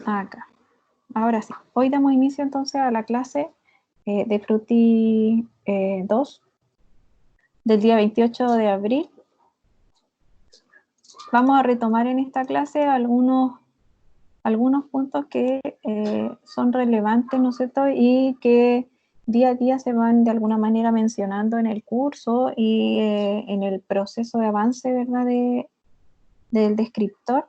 Acá. Ahora sí. Hoy damos inicio entonces a la clase de Fruti 2 del día 28 de abril. Vamos a retomar en esta clase algunos puntos que son relevantes, ¿no es cierto? Y que día a día se van de alguna manera mencionando en el curso y en el proceso de avance, ¿verdad? Del descriptor.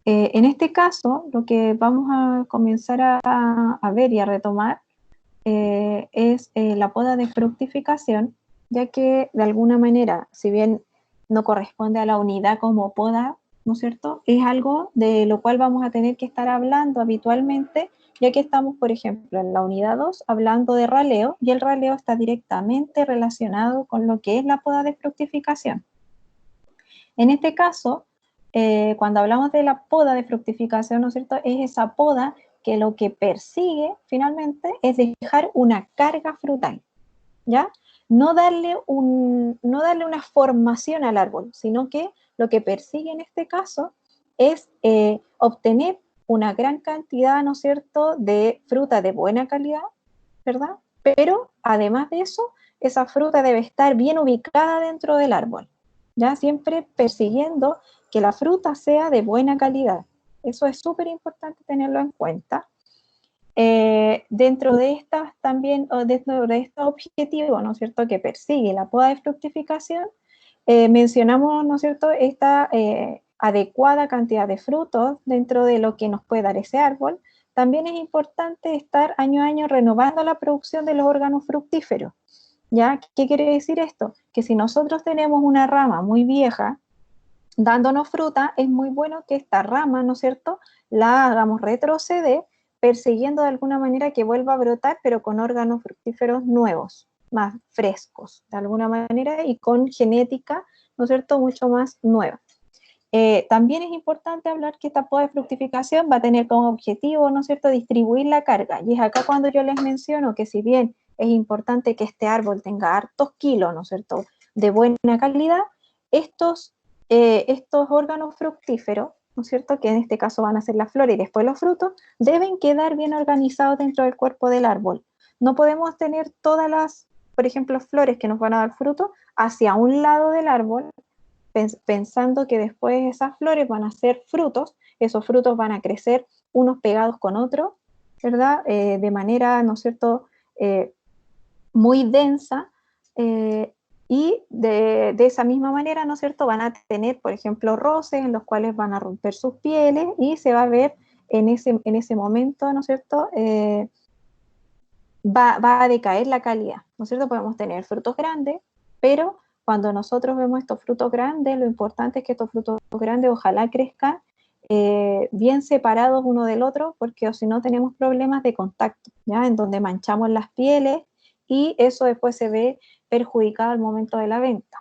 En este caso, lo que vamos a comenzar a ver y a retomar es la poda de fructificación, ya que de alguna manera, si bien no corresponde a la unidad como poda, ¿no es cierto? Es algo de lo cual vamos a tener que estar hablando habitualmente, ya que estamos, por ejemplo, en la unidad 2 hablando de raleo, y el raleo está directamente relacionado con lo que es la poda de fructificación. En este caso, cuando hablamos de la poda de fructificación, ¿no es cierto? Es esa poda que lo que persigue finalmente es dejar una carga frutal, ¿ya? No darle una formación al árbol, sino que lo que persigue en este caso es obtener una gran cantidad, ¿no es cierto?, de fruta de buena calidad, ¿verdad? Pero además de eso, esa fruta debe estar bien ubicada dentro del árbol, ¿ya? Siempre persiguiendo que la fruta sea de buena calidad. Eso es súper importante tenerlo en cuenta. Dentro de estas también, dentro de estos objetivos, ¿no es cierto?, que persigue la poda de fructificación, mencionamos, ¿no es cierto?, esta adecuada cantidad de frutos dentro de lo que nos puede dar ese árbol. También es importante estar año a año renovando la producción de los órganos fructíferos, ¿ya? ¿Qué quiere decir esto? Que si nosotros tenemos una rama muy vieja dándonos fruta, es muy bueno que esta rama, ¿no es cierto?, la hagamos retroceder, persiguiendo de alguna manera que vuelva a brotar, pero con órganos fructíferos nuevos, más frescos, de alguna manera, y con genética, ¿no es cierto?, mucho más nueva. También es importante hablar que esta poda de fructificación va a tener como objetivo, ¿no es cierto?, distribuir la carga. Y es acá cuando yo les menciono que si bien es importante que este árbol tenga hartos kilos, ¿no es cierto?, de buena calidad, estos órganos fructíferos, ¿no es cierto?, que en este caso van a ser las flores y después los frutos, deben quedar bien organizados dentro del cuerpo del árbol. No podemos tener todas las, por ejemplo, flores que nos van a dar fruto hacia un lado del árbol, pensando que después esas flores van a ser frutos, esos frutos van a crecer unos pegados con otros, ¿verdad? De manera, ¿no es cierto?, muy densa, y de esa misma manera, ¿no es cierto?, van a tener, por ejemplo, roces en los cuales van a romper sus pieles y se va a ver en ese momento, ¿no es cierto?, va a decaer la calidad, ¿no es cierto? Podemos tener frutos grandes, pero cuando nosotros vemos estos frutos grandes, lo importante es que estos frutos grandes ojalá crezcan bien separados uno del otro, porque o si no tenemos problemas de contacto, ¿ya? En donde manchamos las pieles y eso después se ve perjudicado al momento de la venta.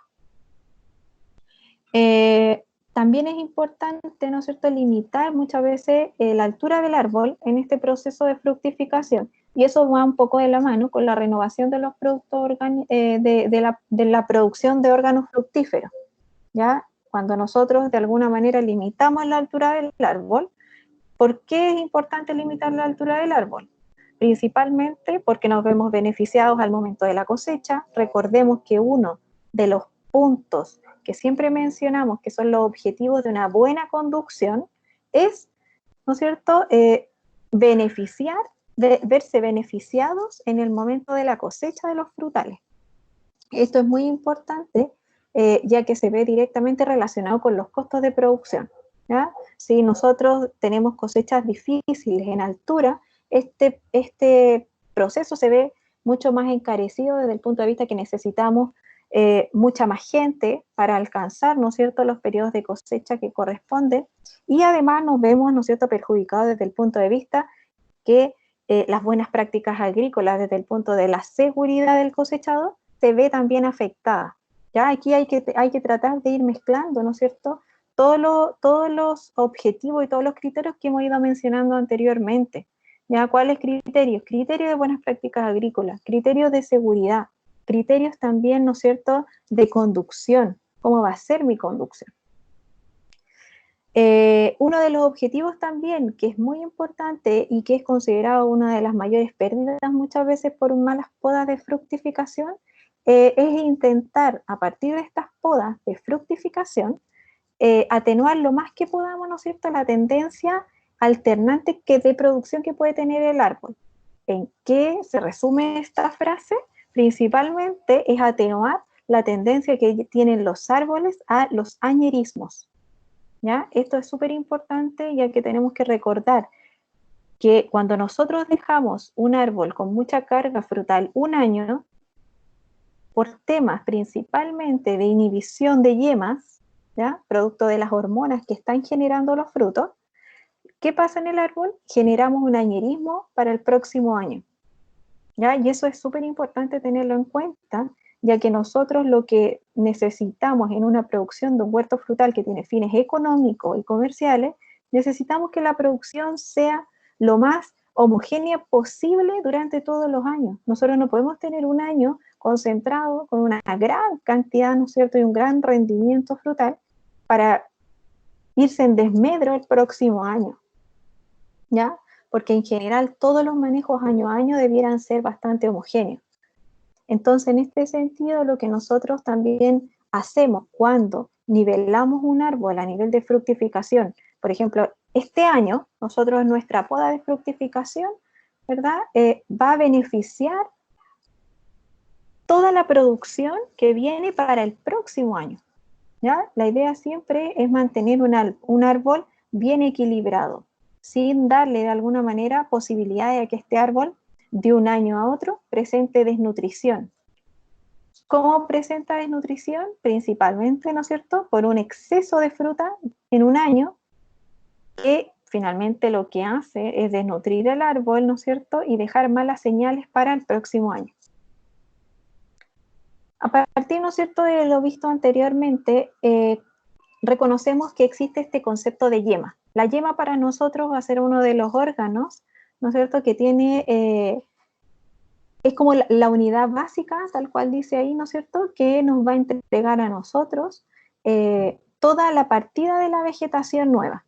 También es importante, ¿no es cierto?, limitar muchas veces la altura del árbol en este proceso de fructificación, y eso va un poco de la mano con la renovación de los productos de la producción de órganos fructíferos, ¿ya? Cuando nosotros de alguna manera limitamos la altura del árbol, ¿por qué es importante limitar la altura del árbol? Principalmente porque nos vemos beneficiados al momento de la cosecha. Recordemos que uno de los puntos que siempre mencionamos, que son los objetivos de una buena conducción, es, ¿no es cierto?, verse beneficiados en el momento de la cosecha de los frutales. Esto es muy importante, ya que se ve directamente relacionado con los costos de producción, ¿ya? Si nosotros tenemos cosechas difíciles en altura, este proceso se ve mucho más encarecido desde el punto de vista que necesitamos mucha más gente para alcanzar, ¿no es cierto?, los periodos de cosecha que corresponden, y además nos vemos, ¿no es cierto?, perjudicados desde el punto de vista que las buenas prácticas agrícolas desde el punto de la seguridad del cosechador se ve también afectada. ¿Ya? Aquí hay que tratar de ir mezclando, ¿no es cierto?, todos los objetivos y todos los criterios que hemos ido mencionando anteriormente. ¿Ya? ¿Cuáles criterios? Criterios de buenas prácticas agrícolas, criterios de seguridad, criterios también, ¿no es cierto?, de conducción. ¿Cómo va a ser mi conducción? Uno de los objetivos también, que es muy importante y que es considerado una de las mayores pérdidas muchas veces por malas podas de fructificación, es intentar, a partir de estas podas de fructificación, atenuar lo más que podamos, ¿no es cierto?, la tendencia alternante de producción que puede tener el árbol. ¿En qué se resume esta frase? Principalmente es atenuar la tendencia que tienen los árboles a los añerismos. ¿Ya? Esto es súper importante, ya que tenemos que recordar que cuando nosotros dejamos un árbol con mucha carga frutal un año, por temas principalmente de inhibición de yemas, ¿ya?, producto de las hormonas que están generando los frutos, ¿qué pasa en el árbol? Generamos un añerismo para el próximo año, ¿ya? Y eso es súper importante tenerlo en cuenta, ya que nosotros lo que necesitamos en una producción de un huerto frutal que tiene fines económicos y comerciales, necesitamos que la producción sea lo más homogénea posible durante todos los años. Nosotros no podemos tener un año concentrado con una gran cantidad, ¿no es cierto?, y un gran rendimiento frutal para irse en desmedro el próximo año, ¿ya? Porque en general todos los manejos año a año debieran ser bastante homogéneos. Entonces, en este sentido, lo que nosotros también hacemos cuando nivelamos un árbol a nivel de fructificación, por ejemplo, este año, nosotros nuestra poda de fructificación, ¿verdad?, va a beneficiar toda la producción que viene para el próximo año, ¿ya? La idea siempre es mantener un árbol bien equilibrado, sin darle de alguna manera posibilidades a que este árbol de un año a otro presente desnutrición. ¿Cómo presenta desnutrición? Principalmente, ¿no es cierto?, por un exceso de fruta en un año, que finalmente lo que hace es desnutrir el árbol, ¿no es cierto?, y dejar malas señales para el próximo año. A partir, ¿no es cierto?, de lo visto anteriormente, reconocemos que existe este concepto de yema. La yema para nosotros va a ser uno de los órganos, ¿no es cierto?, que tiene, es como la unidad básica, tal cual dice ahí, ¿no es cierto?, que nos va a entregar a nosotros toda la partida de la vegetación nueva,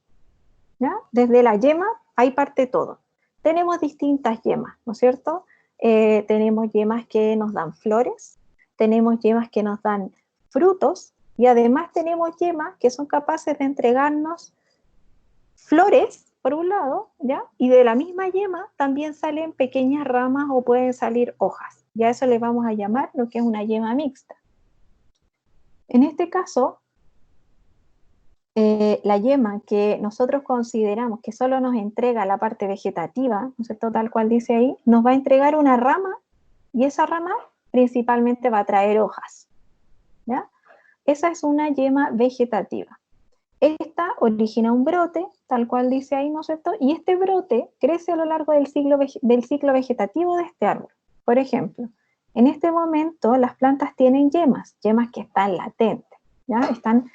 ¿ya? Desde la yema, ahí parte todo. Tenemos distintas yemas, ¿no es cierto? Tenemos yemas que nos dan flores, tenemos yemas que nos dan frutos, y además tenemos yemas que son capaces de entregarnos flores, por un lado, ¿ya? Y de la misma yema también salen pequeñas ramas o pueden salir hojas. Ya eso le vamos a llamar lo que es una yema mixta. En este caso, la yema que nosotros consideramos que solo nos entrega la parte vegetativa, ¿no es cierto?, tal cual dice ahí, nos va a entregar una rama, y esa rama principalmente va a traer hojas, ¿ya? Esa es una yema vegetativa. Esta origina un brote, tal cual dice ahí, ¿no es cierto? Y este brote crece a lo largo del ciclo vegetativo de este árbol. Por ejemplo, en este momento las plantas tienen yemas que están latentes, ¿ya? Están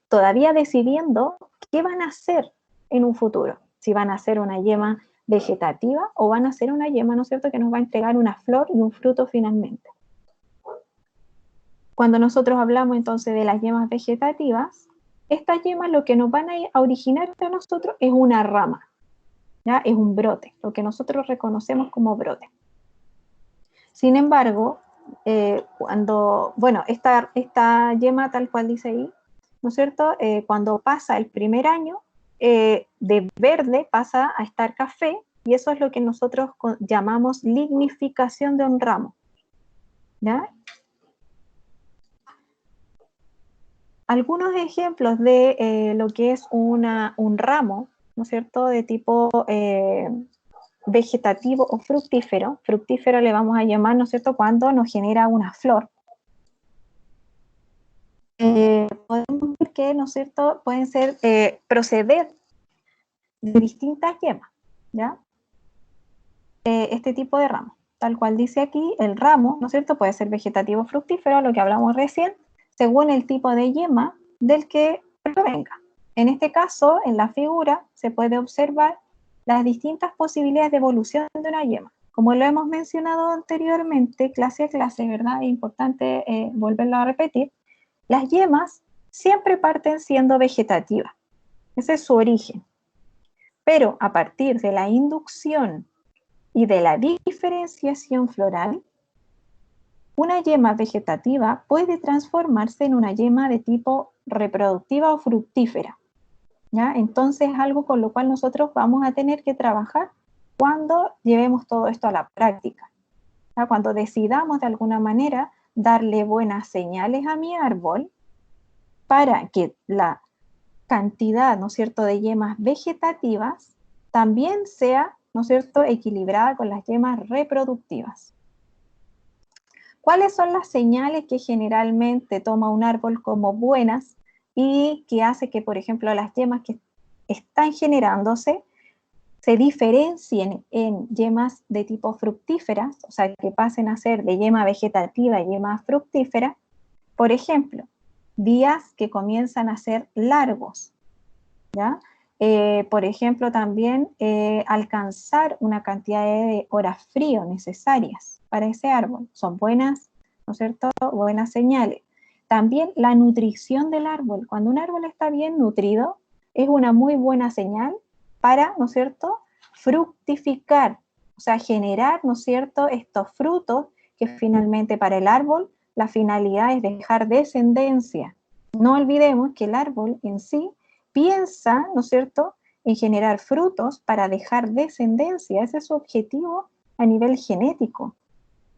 todavía decidiendo qué van a hacer en un futuro. Si van a hacer una yema vegetativa o van a hacer una yema, ¿no es cierto?, que nos va a entregar una flor y un fruto finalmente. Cuando nosotros hablamos entonces de las yemas vegetativas, estas yemas lo que nos van a originar a nosotros es una rama, ¿ya? Es un brote, lo que nosotros reconocemos como brote. Sin embargo, esta yema tal cual dice ahí, ¿no es cierto?, cuando pasa el primer año, de verde pasa a estar café, y eso es lo que nosotros llamamos lignificación de un ramo, ¿ya? Algunos ejemplos de lo que es un ramo, ¿no es cierto?, de tipo vegetativo o fructífero. Fructífero le vamos a llamar, ¿no es cierto?, cuando nos genera una flor. Podemos ver que, ¿no es cierto?, pueden ser proceder de distintas yemas, ¿ya? Este tipo de ramo, tal cual dice aquí, el ramo, ¿no es cierto?, puede ser vegetativo o fructífero, lo que hablamos recién, según el tipo de yema del que provenga. En este caso, en la figura, se puede observar las distintas posibilidades de evolución de una yema. Como lo hemos mencionado anteriormente, clase a clase, ¿verdad? Es importante volverlo a repetir. Las yemas siempre parten siendo vegetativas, Ese es su origen. Pero a partir de la inducción y de la diferenciación floral, una yema vegetativa puede transformarse en una yema de tipo reproductiva o fructífera, ¿ya? Entonces es algo con lo cual nosotros vamos a tener que trabajar cuando llevemos todo esto a la práctica, ¿ya? Cuando decidamos de alguna manera darle buenas señales a mi árbol para que la cantidad, ¿no es cierto?, de yemas vegetativas también sea, ¿no es cierto?, equilibrada con las yemas reproductivas. ¿Cuáles son las señales que generalmente toma un árbol como buenas y que hace que, por ejemplo, las yemas que están generándose se diferencien en yemas de tipo fructíferas, o sea, que pasen a ser de yema vegetativa a yema fructífera? Por ejemplo, días que comienzan a ser largos, ¿ya? Por ejemplo, también alcanzar una cantidad de horas frío necesarias para ese árbol. Son buenas, ¿no es cierto?, buenas señales. También la nutrición del árbol. Cuando un árbol está bien nutrido, es una muy buena señal para, ¿no es cierto?, fructificar, o sea, generar, ¿no es cierto?, estos frutos que finalmente para el árbol la finalidad es dejar descendencia. No olvidemos que el árbol en sí piensa, ¿no es cierto?, en generar frutos para dejar descendencia. Ese es su objetivo a nivel genético.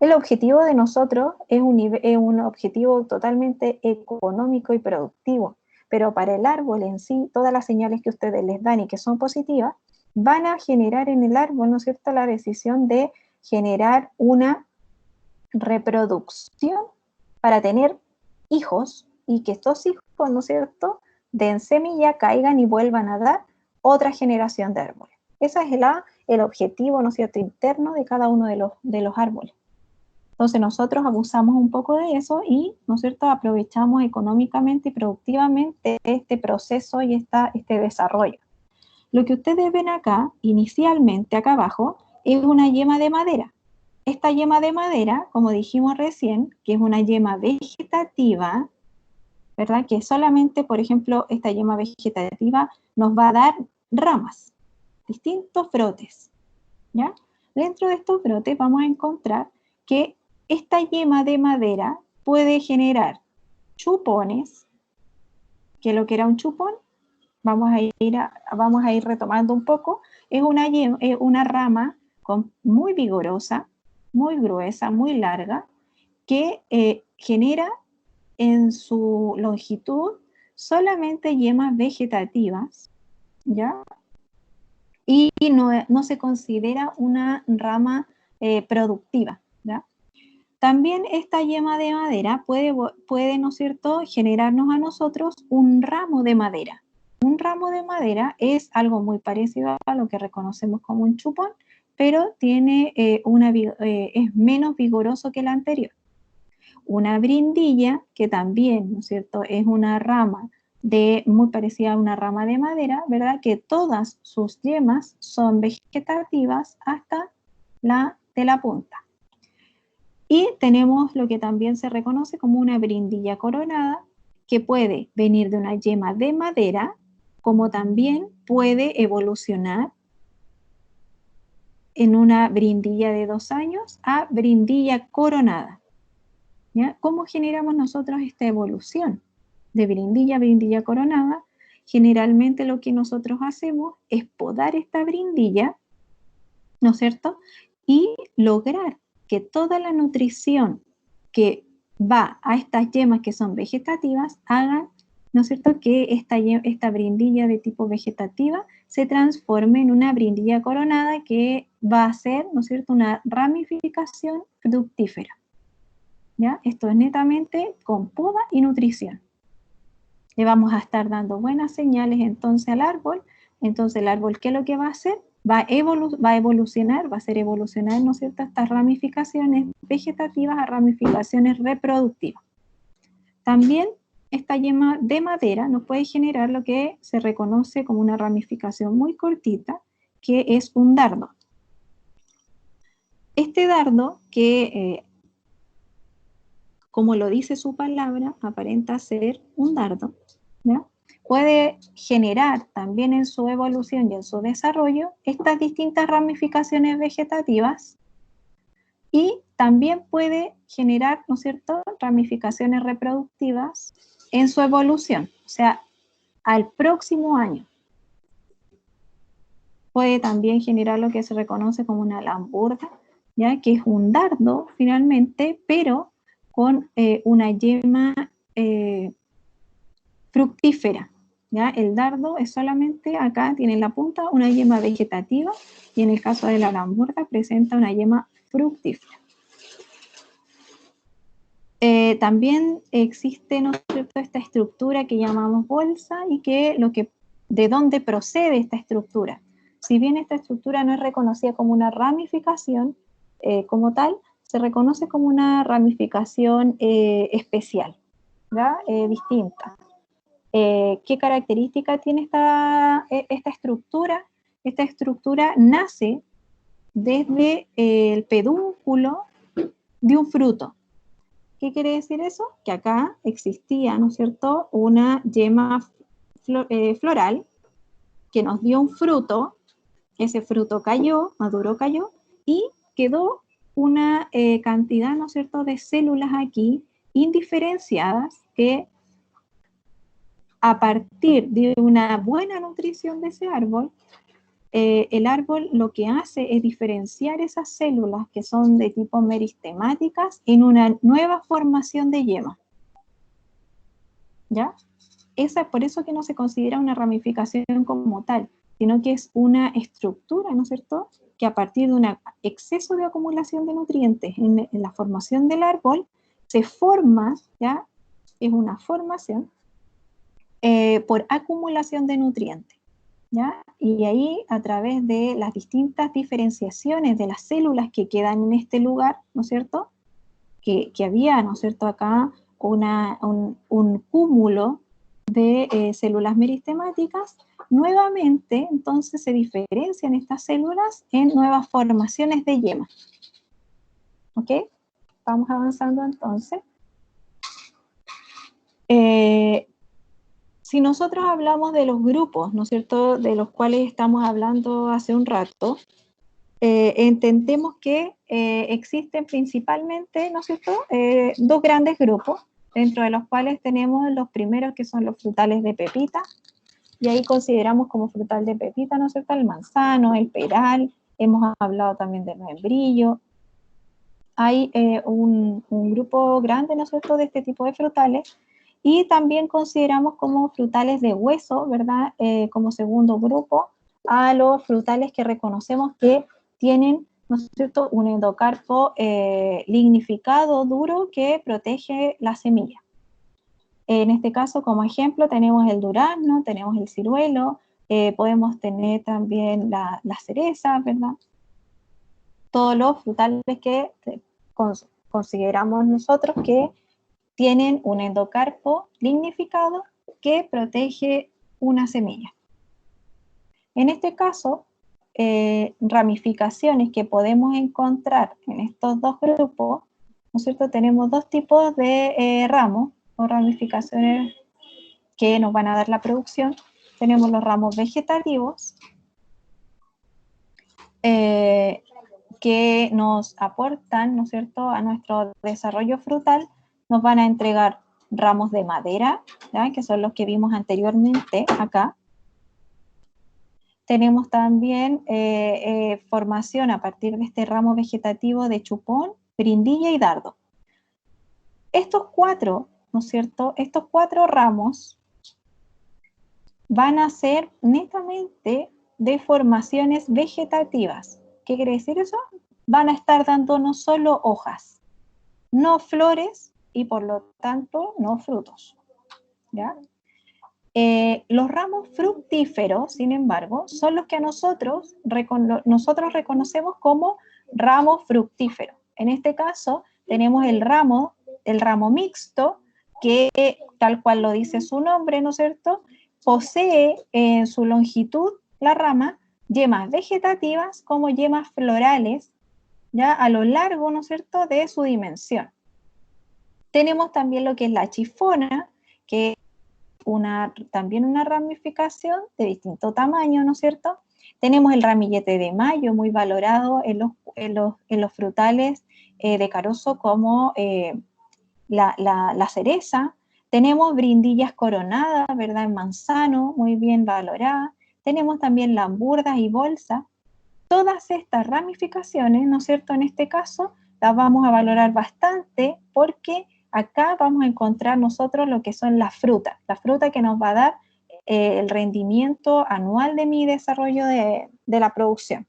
El objetivo de nosotros es un objetivo totalmente económico y productivo, pero para el árbol en sí, todas las señales que ustedes les dan y que son positivas, van a generar en el árbol, ¿no es cierto?, la decisión de generar una reproducción para tener hijos y que estos hijos, ¿no es cierto?, den semilla, caigan y vuelvan a dar otra generación de árboles. Ese es el objetivo, ¿no es cierto?, interno de cada uno de los árboles. Entonces nosotros abusamos un poco de eso y, ¿no es cierto?, aprovechamos económicamente y productivamente este proceso y este desarrollo. Lo que ustedes ven acá, inicialmente acá abajo, es una yema de madera. Esta yema de madera, como dijimos recién, que es una yema vegetativa, ¿verdad? Que solamente, por ejemplo, esta yema vegetativa nos va a dar ramas, distintos brotes, ¿ya? Dentro de estos brotes vamos a encontrar que esta yema de madera puede generar chupones, que lo que era un chupón, vamos a ir retomando un poco, es una rama muy vigorosa, muy gruesa, muy larga, que genera en su longitud solamente yemas vegetativas, ¿ya? Y no se considera una rama productiva, ¿ya? También esta yema de madera puede, ¿no es cierto?, generarnos a nosotros un ramo de madera. Un ramo de madera es algo muy parecido a lo que reconocemos como un chupón, pero tiene, es menos vigoroso que el anterior. Una brindilla, que también, ¿no es cierto?, es una rama muy parecida a una rama de madera, ¿verdad?, que todas sus yemas son vegetativas hasta la de la punta. Y tenemos lo que también se reconoce como una brindilla coronada, que puede venir de una yema de madera, como también puede evolucionar en una brindilla de 2 años a brindilla coronada, ¿ya? ¿Cómo generamos nosotros esta evolución de brindilla a brindilla coronada? Generalmente lo que nosotros hacemos es podar esta brindilla, ¿no es cierto?, y lograr que toda la nutrición que va a estas yemas que son vegetativas hagan, ¿no es cierto?, que esta brindilla de tipo vegetativa se transforme en una brindilla coronada que va a ser, ¿no es cierto?, una ramificación fructífera, ¿ya? Esto es netamente con poda y nutrición. Le vamos a estar dando buenas señales entonces al árbol. Entonces el árbol, ¿qué es lo que va a hacer? Va a evolucionar, va a hacer evolucionar, ¿no es cierto?, estas ramificaciones vegetativas a ramificaciones reproductivas. También esta yema de madera nos puede generar lo que se reconoce como una ramificación muy cortita, que es un dardo. Este dardo, que como lo dice su palabra, aparenta ser un dardo, ¿ya?, puede generar también en su evolución y en su desarrollo estas distintas ramificaciones vegetativas y también puede generar, ¿no es cierto?, ramificaciones reproductivas en su evolución, o sea, al próximo año. Puede también generar lo que se reconoce como una lamburda, ¿ya?, que es un dardo finalmente, pero con una yema fructífera, ¿ya? El dardo es solamente, acá tiene en la punta una yema vegetativa y en el caso de la lamburda presenta una yema fructífera. También existe, ¿no es cierto?, esta estructura que llamamos bolsa y de dónde procede esta estructura. Si bien esta estructura no es reconocida como una ramificación como tal, se reconoce como una ramificación especial, ¿ya? Distinta. ¿Qué característica tiene esta estructura? Esta estructura nace desde el pedúnculo de un fruto. ¿Qué quiere decir eso? Que acá existía, ¿no es cierto?, una yema floral que nos dio un fruto, ese fruto cayó, maduró, cayó, y quedó una cantidad, ¿no es cierto?, de células aquí indiferenciadas que a partir de una buena nutrición de ese árbol, el árbol lo que hace es diferenciar esas células que son de tipo meristemáticas en una nueva formación de yema. ¿Ya? Esa es por eso que no se considera una ramificación como tal, sino que es una estructura, ¿no es cierto?, que a partir de un exceso de acumulación de nutrientes en la formación del árbol, se forma, ¿ya?, es una formación por acumulación de nutrientes, ¿ya? Y ahí, a través de las distintas diferenciaciones de las células que quedan en este lugar, ¿no es cierto?, que había, ¿no es cierto?, acá un cúmulo de células meristemáticas, nuevamente, entonces, se diferencian estas células en nuevas formaciones de yema. ¿Ok? Vamos avanzando, entonces. Si nosotros hablamos de los grupos, ¿no es cierto?, de los cuales estamos hablando hace un rato, entendemos que existen principalmente, ¿no es cierto?, dos grandes grupos, dentro de los cuales tenemos los primeros que son los frutales de pepita, y ahí consideramos como frutal de pepita, ¿no es cierto?, el manzano, el peral, hemos hablado también del membrillo. Hay un grupo grande, ¿no es cierto?, de este tipo de frutales, y también consideramos como frutales de hueso, ¿verdad?, como segundo grupo, a los frutales que reconocemos que tienen, ¿no es cierto?, un endocarpo lignificado duro que protege la semilla. En este caso, como ejemplo, tenemos el durazno, tenemos el ciruelo, podemos tener también la cereza, ¿verdad? Todos los frutales que consideramos nosotros que tienen un endocarpo lignificado que protege una semilla. En este caso, ramificaciones que podemos encontrar en estos dos grupos, ¿no es cierto?, tenemos dos tipos de ramos o ramificaciones que nos van a dar la producción. Tenemos los ramos vegetativos, que nos aportan, ¿no es cierto?, a nuestro desarrollo frutal. Nos van a entregar ramos de madera, ¿ya?, que son los que vimos anteriormente acá. Tenemos también formación a partir de este ramo vegetativo de chupón, brindilla y dardo. Estos cuatro, ¿no es cierto?, estos cuatro ramos van a ser netamente de formaciones vegetativas. ¿Qué quiere decir eso? Van a estar dándonos solo hojas, no flores y por lo tanto no frutos, ¿ya? Los ramos fructíferos, sin embargo, son los que nosotros reconocemos como ramo fructífero. En este caso, tenemos el ramo mixto, que tal cual lo dice su nombre, ¿no es cierto?, posee en su longitud la rama yemas vegetativas como yemas florales, ya a lo largo, ¿no es cierto?, de su dimensión. Tenemos también lo que es la chifona, que también una ramificación de distinto tamaño, ¿no es cierto? Tenemos el ramillete de mayo, muy valorado en los frutales de carozo, como la cereza. Tenemos brindillas coronadas, ¿verdad? En manzano, muy bien valorada. Tenemos también lamburdas y bolsas. Todas estas ramificaciones, ¿no es cierto? En este caso, las vamos a valorar bastante porque acá vamos a encontrar nosotros lo que son las frutas. La fruta que nos va a dar el rendimiento anual de mi desarrollo de la producción.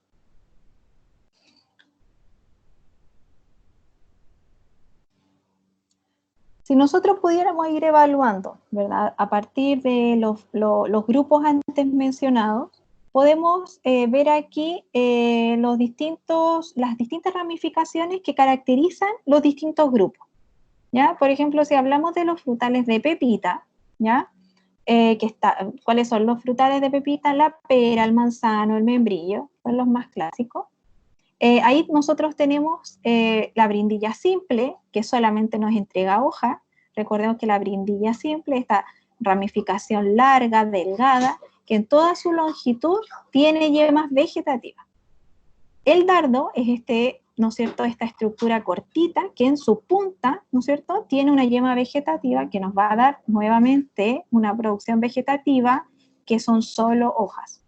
Si nosotros pudiéramos ir evaluando, ¿verdad? A partir de los grupos antes mencionados, podemos ver aquí las distintas ramificaciones que caracterizan los distintos grupos, ¿ya? Por ejemplo, si hablamos de los frutales de pepita, ¿ya? ¿Cuáles son los frutales de pepita? La pera, el manzano, el membrillo, son los más clásicos. Ahí nosotros tenemos la brindilla simple, que solamente nos entrega hoja. Recordemos que la brindilla simple, esta ramificación larga, delgada, que en toda su longitud tiene yemas vegetativas. El dardo es ¿no es cierto?, esta estructura cortita que en su punta, ¿no es cierto?, tiene una yema vegetativa que nos va a dar nuevamente una producción vegetativa que son solo hojas.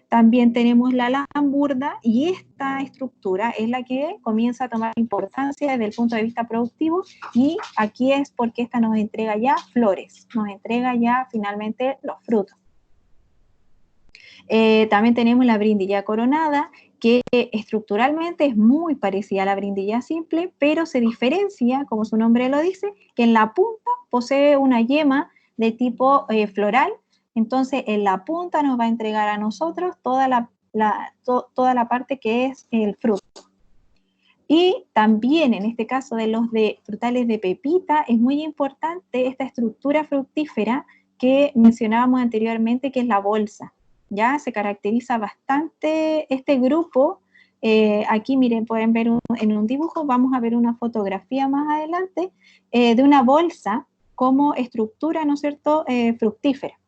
También tenemos la lamburda y esta estructura es la que comienza a tomar importancia desde el punto de vista productivo y aquí es porque esta nos entrega ya flores, nos entrega ya finalmente los frutos. También tenemos la brindilla coronada, que estructuralmente es muy parecida a la brindilla simple, pero se diferencia, como su nombre lo dice, que en la punta posee una yema de tipo floral. Entonces, en la punta nos va a entregar a nosotros toda la parte que es el fruto. Y también, en este caso de los frutales de pepita, es muy importante esta estructura fructífera que mencionábamos anteriormente, que es la bolsa. Ya se caracteriza bastante este grupo. Aquí, miren, pueden ver en un dibujo, vamos a ver una fotografía más adelante, de una bolsa como estructura, ¿no es cierto?, fructífera.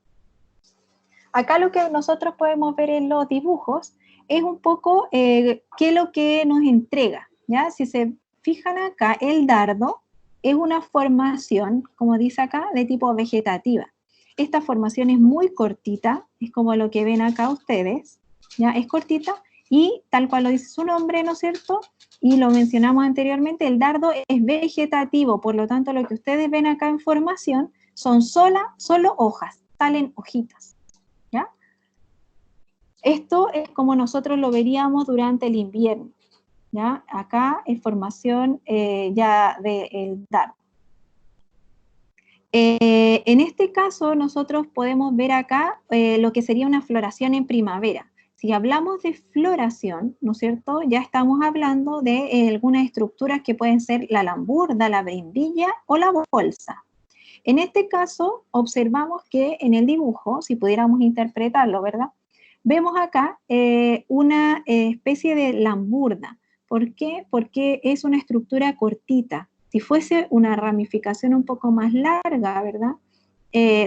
Acá lo que nosotros podemos ver en los dibujos es un poco qué es lo que nos entrega, ¿ya? Si se fijan acá, el dardo es una formación, como dice acá, de tipo vegetativa. Esta formación es muy cortita, es como lo que ven acá ustedes, ¿ya? Es cortita y tal cual lo dice su nombre, ¿no es cierto? Y lo mencionamos anteriormente, el dardo es vegetativo, por lo tanto lo que ustedes ven acá en formación son solo hojas, salen hojitas. ¿Ya? Esto es como nosotros lo veríamos durante el invierno, ¿ya? Acá es formación ya del dardo. En este caso nosotros podemos ver acá lo que sería una floración en primavera. Si hablamos de floración, ¿no es cierto?, ya estamos hablando de algunas estructuras que pueden ser la lamburda, la brindilla o la bolsa. En este caso, observamos que en el dibujo, si pudiéramos interpretarlo, ¿verdad?, vemos acá una especie de lamburda. ¿Por qué? Porque es una estructura cortita. Si fuese una ramificación un poco más larga, ¿verdad?,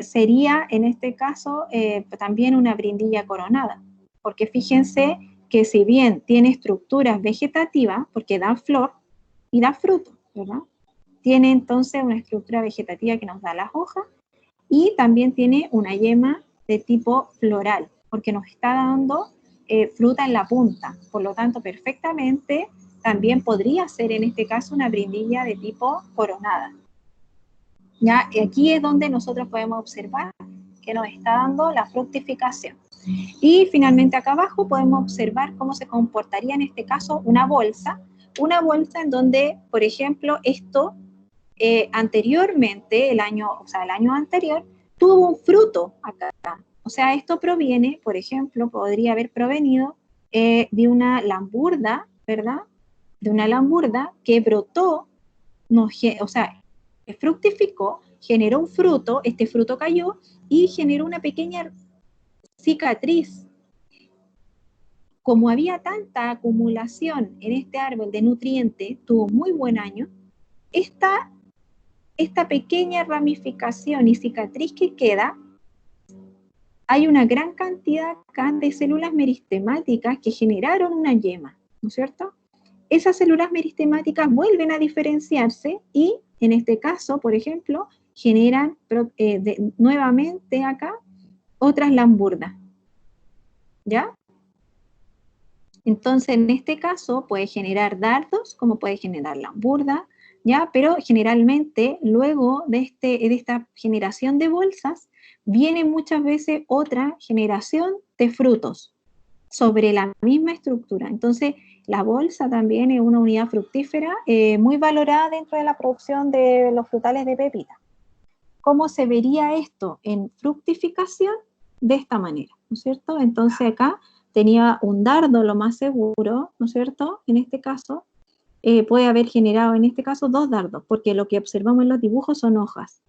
sería en este caso también una brindilla coronada. Porque fíjense que si bien tiene estructuras vegetativas, porque da flor y da fruto, ¿verdad?, tiene entonces una estructura vegetativa que nos da las hojas y también tiene una yema de tipo floral, porque nos está dando fruta en la punta. Por lo tanto, perfectamente también podría ser en este caso una brindilla de tipo coronada. ¿Ya? Y aquí es donde nosotros podemos observar que nos está dando la fructificación. Y finalmente acá abajo podemos observar cómo se comportaría en este caso una bolsa en donde, por ejemplo, esto anteriormente, el año anterior, tuvo un fruto acá. O sea, esto proviene, por ejemplo, podría haber provenido de una lamburda, ¿verdad? De una lamburda que brotó, o sea, fructificó, generó un fruto, este fruto cayó y generó una pequeña cicatriz. Como había tanta acumulación en este árbol de nutrientes, tuvo muy buen año, esta pequeña ramificación y cicatriz que queda hay una gran cantidad acá de células meristemáticas que generaron una yema, ¿no es cierto? Esas células meristemáticas vuelven a diferenciarse y, en este caso, por ejemplo, generan nuevamente acá otras lamburdas, ¿ya? Entonces, en este caso, puede generar dardos, como puede generar lamburda, ¿ya? Pero generalmente, luego de esta generación de bolsas, viene muchas veces otra generación de frutos sobre la misma estructura. Entonces, la bolsa también es una unidad fructífera muy valorada dentro de la producción de los frutales de pepita. ¿Cómo se vería esto en fructificación? De esta manera, ¿no es cierto? Entonces acá tenía un dardo lo más seguro, ¿no es cierto? En este caso, puede haber generado en este caso 2 dardos, porque lo que observamos en los dibujos son hojas.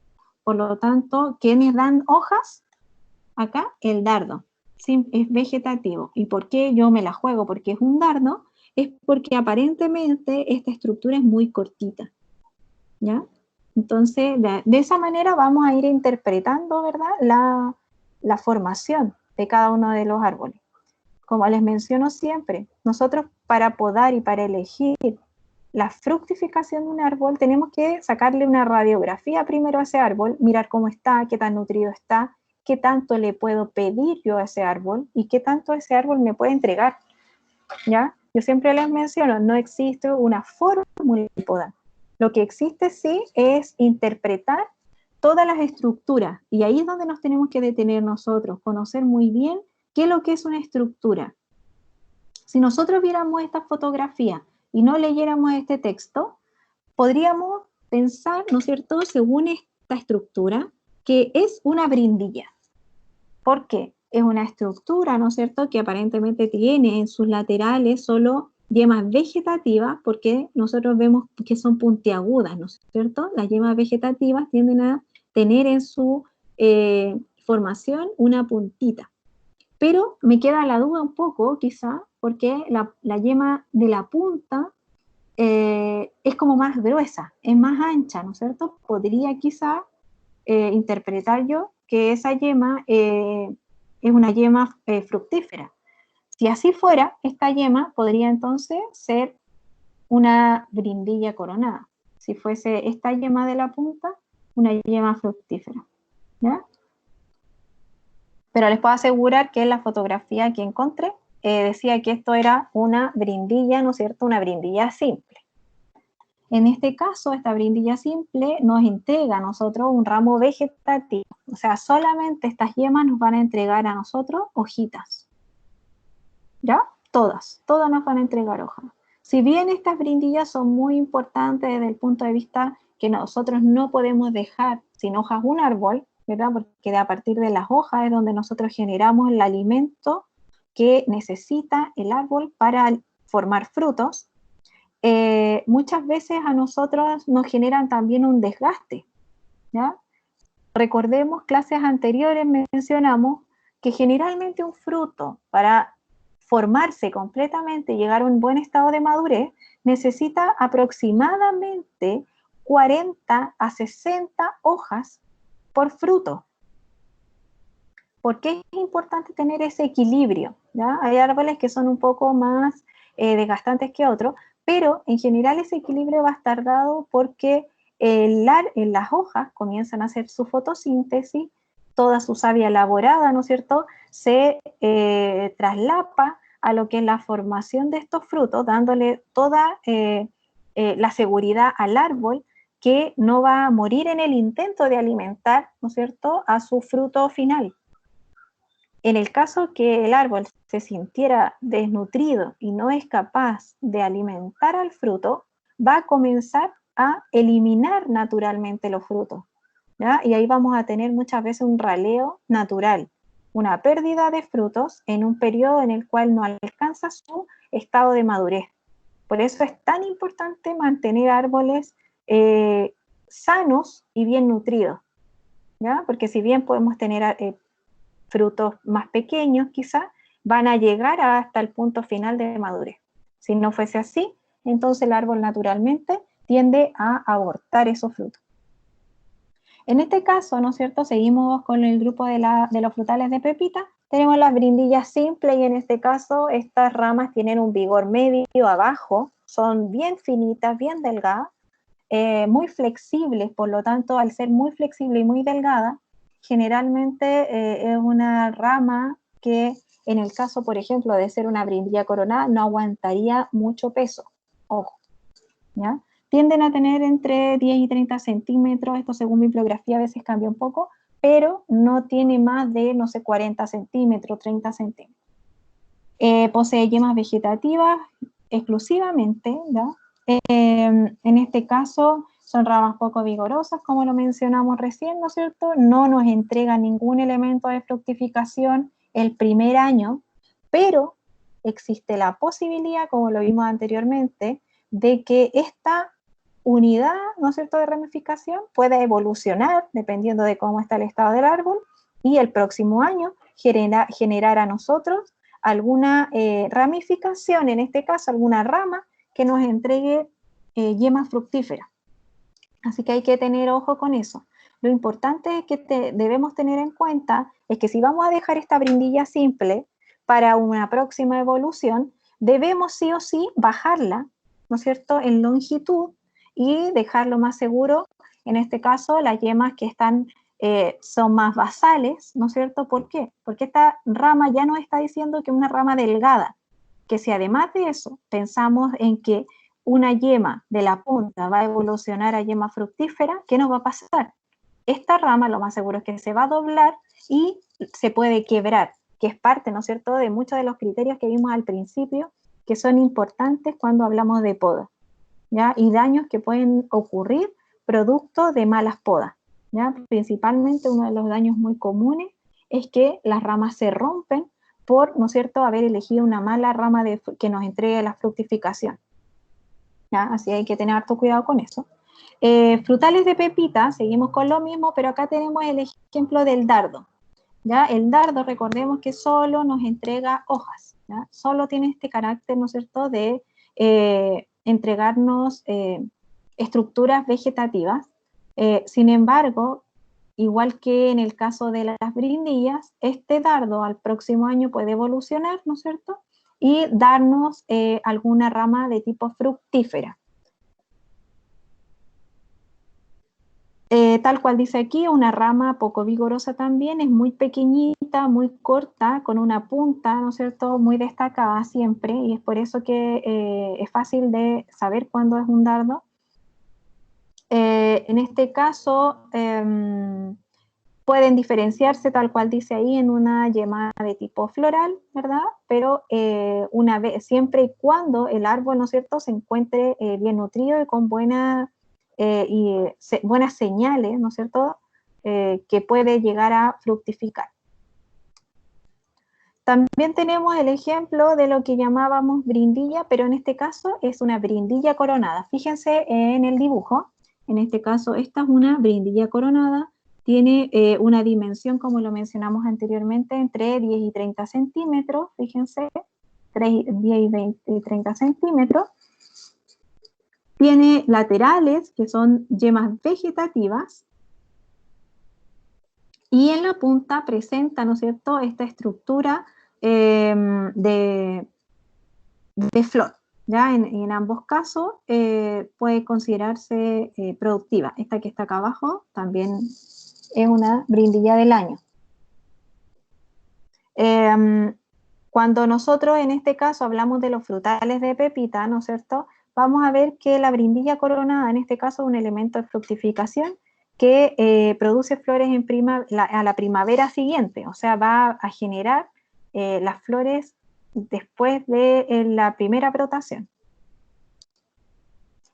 Por lo tanto, ¿quiénes dan hojas? Acá el dardo, ¿sí? Es vegetativo. ¿Y por qué yo me la juego? Porque es un dardo, es porque aparentemente esta estructura es muy cortita, ¿ya? Entonces, de esa manera vamos a ir interpretando, ¿verdad?, la formación de cada uno de los árboles. Como les menciono siempre, nosotros para podar y para elegir la fructificación de un árbol, tenemos que sacarle una radiografía primero a ese árbol, mirar cómo está, qué tan nutrido está, qué tanto le puedo pedir yo a ese árbol y qué tanto ese árbol me puede entregar, ¿ya? Yo siempre les menciono, no existe una fórmula de podar. Lo que existe sí es interpretar todas las estructuras y ahí es donde nos tenemos que detener nosotros, conocer muy bien qué es lo que es una estructura. Si nosotros viéramos esta fotografía y no leyéramos este texto, podríamos pensar, ¿no es cierto?, según esta estructura, que es una brindilla. ¿Por qué? Es una estructura, ¿no es cierto?, que aparentemente tiene en sus laterales solo yemas vegetativas, porque nosotros vemos que son puntiagudas, ¿no es cierto? Las yemas vegetativas tienden a tener en su formación una puntita. Pero me queda la duda un poco, quizá, porque la yema de la punta es como más gruesa, es más ancha, ¿no es cierto? Podría quizá interpretar yo que esa yema es una yema fructífera. Si así fuera, esta yema podría entonces ser una brindilla coronada. Si fuese esta yema de la punta, una yema fructífera, ¿ya? Pero les puedo asegurar que en la fotografía que encontré decía que esto era una brindilla, ¿no es cierto? Una brindilla simple. En este caso, esta brindilla simple nos entrega a nosotros un ramo vegetativo. O sea, solamente estas yemas nos van a entregar a nosotros hojitas. ¿Ya? Todas nos van a entregar hojas. Si bien estas brindillas son muy importantes desde el punto de vista que nosotros no podemos dejar sin hojas un árbol, ¿verdad? Porque a partir de las hojas es donde nosotros generamos el alimento que necesita el árbol para formar frutos. Muchas veces a nosotros nos generan también un desgaste, ¿ya? Recordemos clases anteriores, mencionamos que generalmente un fruto para formarse completamente y llegar a un buen estado de madurez necesita aproximadamente 40 a 60 hojas por fruto. ¿Por qué es importante tener ese equilibrio? ¿Ya? Hay árboles que son un poco más desgastantes que otros, pero en general ese equilibrio va a estar dado porque las hojas comienzan a hacer su fotosíntesis, toda su savia elaborada, ¿no es cierto?, se traslapa a lo que es la formación de estos frutos, dándole toda la seguridad al árbol que no va a morir en el intento de alimentar, ¿no es cierto?, a su fruto final. En el caso que el árbol se sintiera desnutrido y no es capaz de alimentar al fruto, va a comenzar a eliminar naturalmente los frutos, ¿ya? Y ahí vamos a tener muchas veces un raleo natural, una pérdida de frutos en un periodo en el cual no alcanza su estado de madurez. Por eso es tan importante mantener árboles sanos y bien nutridos, ¿ya? Porque si bien podemos tener frutos más pequeños quizás, van a llegar hasta el punto final de madurez. Si no fuese así, entonces el árbol naturalmente tiende a abortar esos frutos. En este caso, ¿no es cierto?, seguimos con el grupo de los frutales de pepita. Tenemos las brindillas simples y en este caso estas ramas tienen un vigor medio abajo, son bien finitas, bien delgadas, muy flexibles, por lo tanto, al ser muy flexible y muy delgada, generalmente es una rama que en el caso, por ejemplo, de ser una brindilla coronada, no aguantaría mucho peso. Ojo, ¿ya? Tienden a tener entre 10 y 30 centímetros, esto según bibliografía a veces cambia un poco, pero no tiene más de, no sé, 40 centímetros, 30 centímetros. Posee yemas vegetativas exclusivamente, ¿ya? En este caso son ramas poco vigorosas, como lo mencionamos recién, ¿no es cierto? No nos entrega ningún elemento de fructificación el primer año, pero existe la posibilidad, como lo vimos anteriormente, de que esta unidad, ¿no es cierto?, de ramificación pueda evolucionar dependiendo de cómo está el estado del árbol y el próximo año generar a nosotros alguna ramificación, en este caso alguna rama que nos entregue yemas fructíferas. Así que hay que tener ojo con eso. Lo importante que debemos tener en cuenta es que si vamos a dejar esta brindilla simple para una próxima evolución, debemos sí o sí bajarla, ¿no es cierto?, en longitud y dejarlo más seguro. En este caso, las yemas que están son más basales, ¿no es cierto? ¿Por qué? Porque esta rama ya nos está diciendo que es una rama delgada, que si además de eso pensamos en que una yema de la punta va a evolucionar a yema fructífera, ¿qué nos va a pasar? Esta rama lo más seguro es que se va a doblar y se puede quebrar, que es parte, ¿no es cierto?, de muchos de los criterios que vimos al principio, que son importantes cuando hablamos de poda, ¿ya? Y daños que pueden ocurrir producto de malas podas, ¿ya? Principalmente uno de los daños muy comunes es que las ramas se rompen por, ¿no es cierto?, haber elegido una mala rama que nos entregue la fructificación, ¿ya? Así hay que tener harto cuidado con eso. Frutales de pepita, seguimos con lo mismo, pero acá tenemos el ejemplo del dardo, ¿ya? El dardo, recordemos que solo nos entrega hojas, ¿ya? Solo tiene este carácter, ¿no es cierto?, de entregarnos estructuras vegetativas. Sin embargo, igual que en el caso de las brindillas, este dardo al próximo año puede evolucionar, ¿no es cierto?, y darnos alguna rama de tipo fructífera. Tal cual dice aquí, una rama poco vigorosa también, es muy pequeñita, muy corta, con una punta, ¿no es cierto?, muy destacada siempre, y es por eso que es fácil de saber cuándo es un dardo. En este caso, pueden diferenciarse, tal cual dice ahí, en una yema de tipo floral, ¿verdad? Pero siempre y cuando el árbol, ¿no es cierto?, se encuentre bien nutrido y con buenas señales, ¿no es cierto?, que puede llegar a fructificar. También tenemos el ejemplo de lo que llamábamos brindilla, pero en este caso es una brindilla coronada. Fíjense en el dibujo, en este caso esta es una brindilla coronada, tiene una dimensión, como lo mencionamos anteriormente, entre 10 y 30 centímetros, fíjense, 10 y 20 y 30 centímetros. Tiene laterales, que son yemas vegetativas, y en la punta presenta, ¿no es cierto?, esta estructura de flor. ¿Ya? En ambos casos puede considerarse productiva. Esta que está acá abajo también es una brindilla del año. Cuando nosotros en este caso hablamos de los frutales de pepita, ¿no es cierto?, vamos a ver que la brindilla coronada en este caso es un elemento de fructificación que produce flores a la primavera siguiente, o sea, va a generar las flores después de la primera brotación.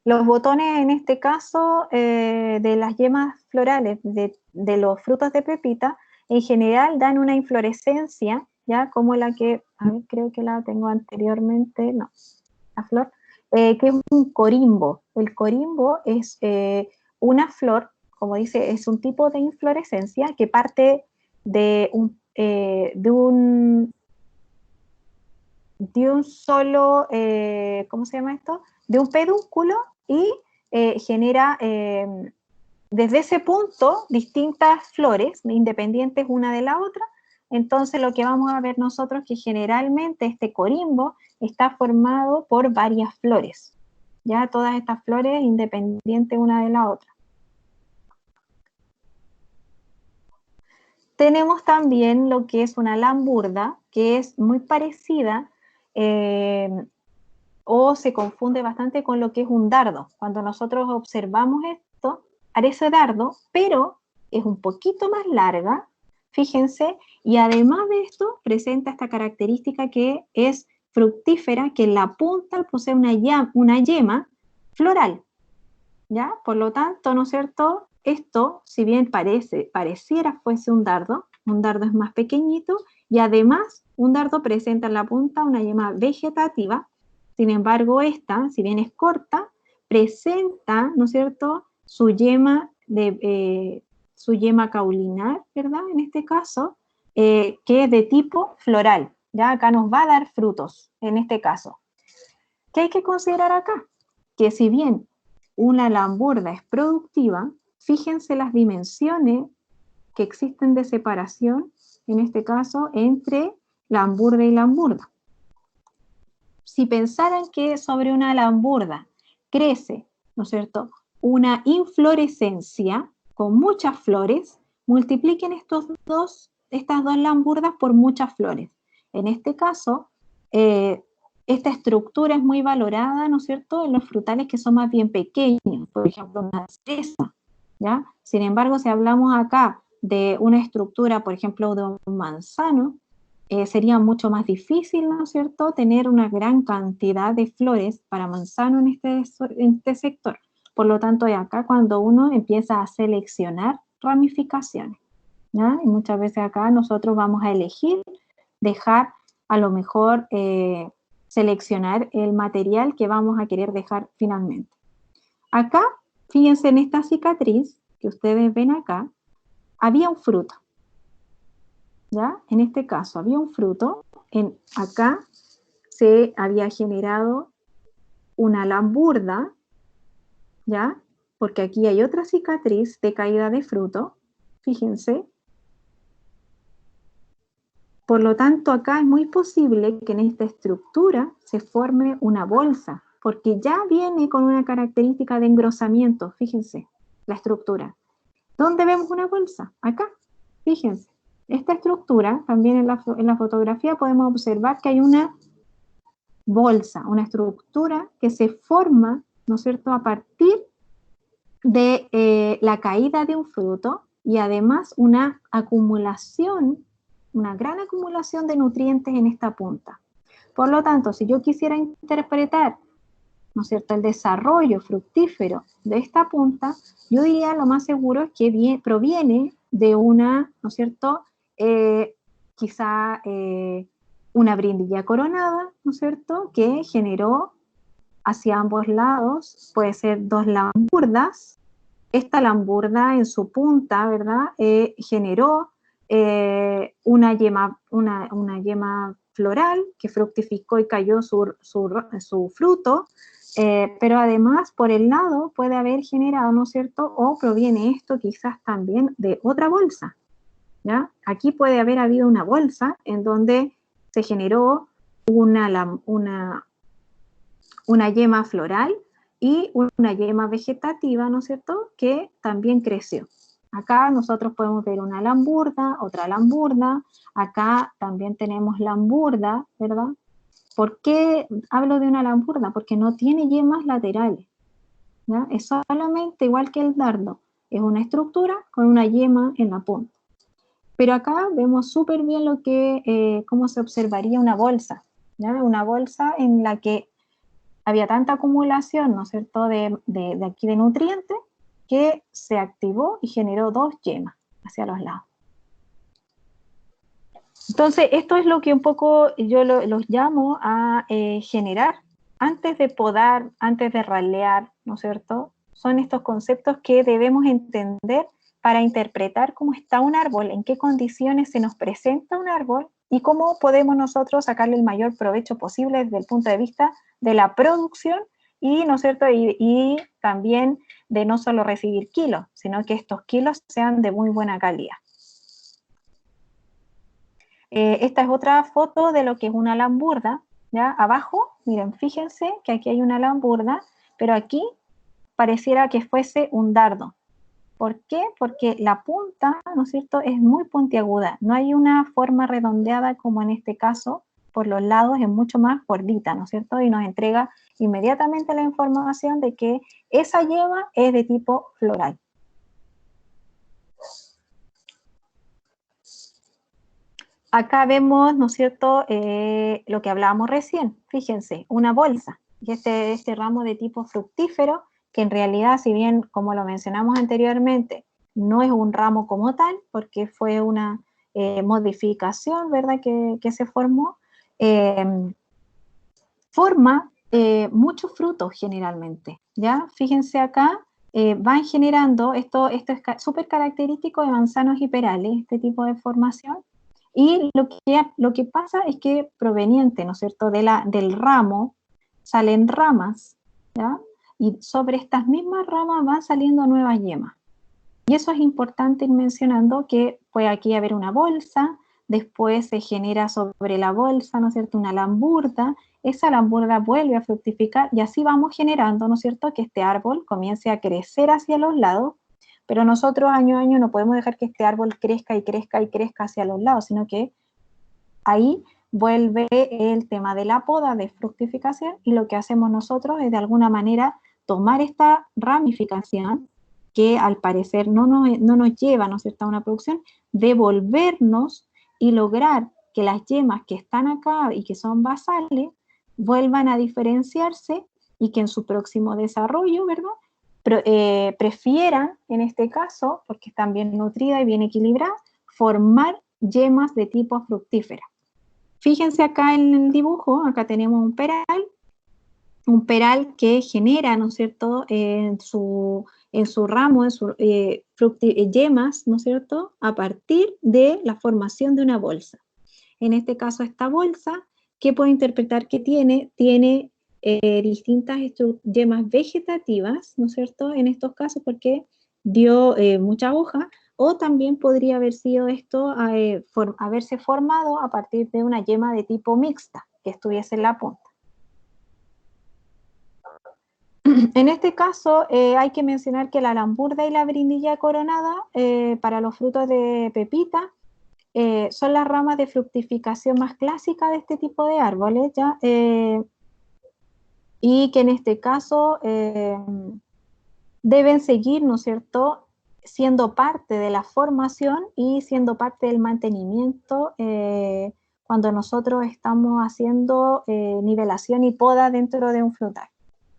Los botones en este caso de las yemas florales de los frutos de pepita en general dan una inflorescencia, ya como la que, a ver, creo que la tengo anteriormente, no, la flor, que es un corimbo. El corimbo es una flor, como dice, es un tipo de inflorescencia que parte de un solo, ¿cómo se llama esto?, de un pedúnculo y genera desde ese punto, distintas flores, independientes una de la otra. Entonces lo que vamos a ver nosotros es que generalmente este corimbo está formado por varias flores, ya todas estas flores independientes una de la otra. Tenemos también lo que es una lamburda, que es muy parecida o se confunde bastante con lo que es un dardo. Cuando nosotros observamos esto, parece dardo, pero es un poquito más larga, fíjense, y además de esto presenta esta característica que es fructífera, que en la punta posee una yema floral, ¿ya? Por lo tanto, ¿no es cierto? Esto, si bien pareciera fuese un dardo es más pequeñito, y además un dardo presenta en la punta una yema vegetativa. Sin embargo, esta, si bien es corta, presenta, ¿no es cierto?, su yema caulinar, ¿verdad?, en este caso, que es de tipo floral, ¿ya? Acá nos va a dar frutos, en este caso. ¿Qué hay que considerar acá? Que si bien una lamburda es productiva, fíjense las dimensiones que existen de separación, en este caso, entre lamburda y lamburda. Si pensaran que sobre una lamburda crece, ¿no es cierto?, una inflorescencia con muchas flores, multipliquen estas dos lamburdas por muchas flores. En este caso, esta estructura es muy valorada, ¿no es cierto?, en los frutales que son más bien pequeños, por ejemplo, una cereza, ¿ya? Sin embargo, si hablamos acá de una estructura, por ejemplo, de un manzano, sería mucho más difícil, ¿no es cierto?, tener una gran cantidad de flores para manzano en este sector. Por lo tanto, es acá cuando uno empieza a seleccionar ramificaciones, ¿ya? Y muchas veces acá nosotros vamos a elegir dejar, a lo mejor, seleccionar el material que vamos a querer dejar finalmente. Acá, fíjense en esta cicatriz que ustedes ven acá, había un fruto, ¿ya? En este caso había un fruto, acá se había generado una lamburda, ¿ya? Porque aquí hay otra cicatriz de caída de fruto, fíjense. Por lo tanto, acá es muy posible que en esta estructura se forme una bolsa, porque ya viene con una característica de engrosamiento, fíjense, la estructura. ¿Dónde vemos una bolsa? Acá, fíjense. Esta estructura, también en la fotografía podemos observar que hay una bolsa, una estructura que se forma, ¿no es cierto?, a partir de la caída de un fruto y además una acumulación, una gran acumulación de nutrientes en esta punta. Por lo tanto, si yo quisiera interpretar, ¿no es cierto?, el desarrollo fructífero de esta punta, yo diría lo más seguro es que proviene de una, ¿no es cierto?, quizá una brindilla coronada, ¿no es cierto?, que generó hacia ambos lados, puede ser dos lamburdas. Esta lamburda en su punta, ¿verdad?, generó una yema floral que fructificó y cayó su fruto, pero además por el lado puede haber generado, ¿no es cierto?, o proviene esto quizás también de otra bolsa, ¿ya? Aquí puede haber habido una bolsa en donde se generó una yema floral y una yema vegetativa, ¿no es cierto?, que también creció. Acá nosotros podemos ver una lamburda, otra lamburda, acá también tenemos lamburda, ¿verdad? ¿Por qué hablo de una lamburda? Porque no tiene yemas laterales, ¿ya? Es solamente igual que el dardo, es una estructura con una yema en la punta. Pero acá vemos súper bien cómo se observaría una bolsa, ¿ya? Una bolsa en la que había tanta acumulación, ¿no es cierto?, de aquí de nutrientes, que se activó y generó dos yemas hacia los lados. Entonces, esto es lo que un poco yo los llamo a generar antes de podar, antes de ralear, ¿no es cierto? Son estos conceptos que debemos entender para interpretar cómo está un árbol, en qué condiciones se nos presenta un árbol y cómo podemos nosotros sacarle el mayor provecho posible desde el punto de vista de la producción y, ¿no es cierto?, y también de no solo recibir kilos, sino que estos kilos sean de muy buena calidad. Esta es otra foto de lo que es una lamburda, ¿ya? Abajo, miren, fíjense que aquí hay una lamburda, pero aquí pareciera que fuese un dardo. ¿Por qué? Porque la punta, ¿no es cierto?, es muy puntiaguda. No hay una forma redondeada como en este caso, por los lados es mucho más gordita, ¿no es cierto? Y nos entrega inmediatamente la información de que esa yema es de tipo floral. Acá vemos, ¿no es cierto?, lo que hablábamos recién. Fíjense, una bolsa. Y este ramo de tipo fructífero, que en realidad, si bien, como lo mencionamos anteriormente, no es un ramo como tal, porque fue una modificación, ¿verdad?, que se formó, forma muchos frutos generalmente, ¿ya? Fíjense acá, van generando, esto es súper característico de manzanos y perales, este tipo de formación, y lo que pasa es que proveniente, ¿no es cierto?, del ramo, salen ramas, ¿ya? Y sobre estas mismas ramas van saliendo nuevas yemas. Y eso es importante ir mencionando que puede aquí haber una bolsa, después se genera sobre la bolsa, ¿no es cierto?, una lamburda, esa lamburda vuelve a fructificar y así vamos generando, ¿no es cierto?, que este árbol comience a crecer hacia los lados, pero nosotros año a año no podemos dejar que este árbol crezca y crezca y crezca hacia los lados, sino que ahí vuelve el tema de la poda, de fructificación, y lo que hacemos nosotros es de alguna manera tomar esta ramificación que al parecer no nos lleva, ¿no es cierto?, a una producción, devolvernos y lograr que las yemas que están acá y que son basales vuelvan a diferenciarse y que en su próximo desarrollo, ¿verdad?, prefieran, en este caso, porque están bien nutridas y bien equilibradas, formar yemas de tipo fructífera. Fíjense acá en el dibujo, acá tenemos un peral que genera, ¿no es cierto?, en su ramo, yemas, ¿no es cierto?, a partir de la formación de una bolsa. En este caso, esta bolsa, ¿qué puedo interpretar que tiene? Tiene distintas yemas vegetativas, ¿no es cierto?, en estos casos, porque dio mucha hoja, o también podría haber sido esto, haberse formado a partir de una yema de tipo mixta, que estuviese en la punta. En este caso, hay que mencionar que la lamburda y la brindilla coronada, para los frutos de pepita, son las ramas de fructificación más clásicas de este tipo de árboles, ¿ya? Y que en este caso deben seguir, ¿no es cierto?, siendo parte de la formación y siendo parte del mantenimiento cuando nosotros estamos haciendo nivelación y poda dentro de un frutal,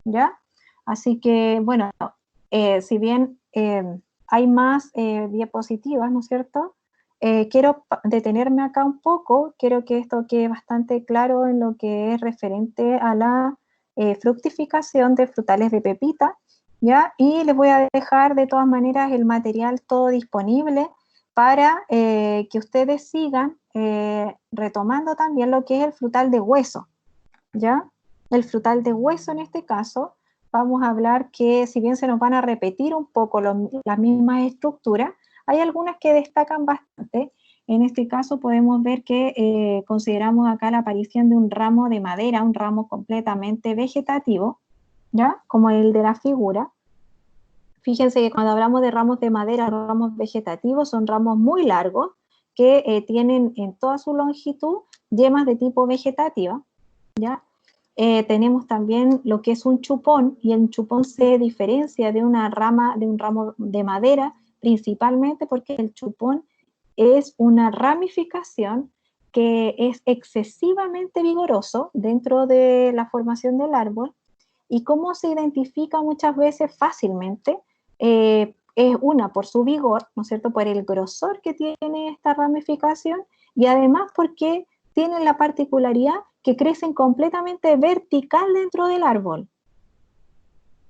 ¿ya? Así que, bueno, si bien hay más diapositivas, ¿no es cierto?, quiero detenerme acá un poco, quiero que esto quede bastante claro en lo que es referente a la fructificación de frutales de pepita, ¿ya? Y les voy a dejar de todas maneras el material todo disponible para que ustedes sigan retomando también lo que es el frutal de hueso, ¿ya? El frutal de hueso en este caso, vamos a hablar que si bien se nos van a repetir un poco las mismas estructuras, hay algunas que destacan bastante. En este caso podemos ver que consideramos acá la aparición de un ramo de madera, un ramo completamente vegetativo, ¿ya? Como el de la figura. Fíjense que cuando hablamos de ramos de madera, ramos vegetativos, son ramos muy largos que tienen en toda su longitud yemas de tipo vegetativa, ¿ya? Tenemos también lo que es un chupón, y el chupón se diferencia de una rama, de un ramo de madera, principalmente porque el chupón es una ramificación que es excesivamente vigoroso dentro de la formación del árbol. ¿Y cómo se identifica muchas veces fácilmente? Es una, por su vigor, ¿no es cierto?, por el grosor que tiene esta ramificación, y además porque tienen la particularidad que crecen completamente vertical dentro del árbol.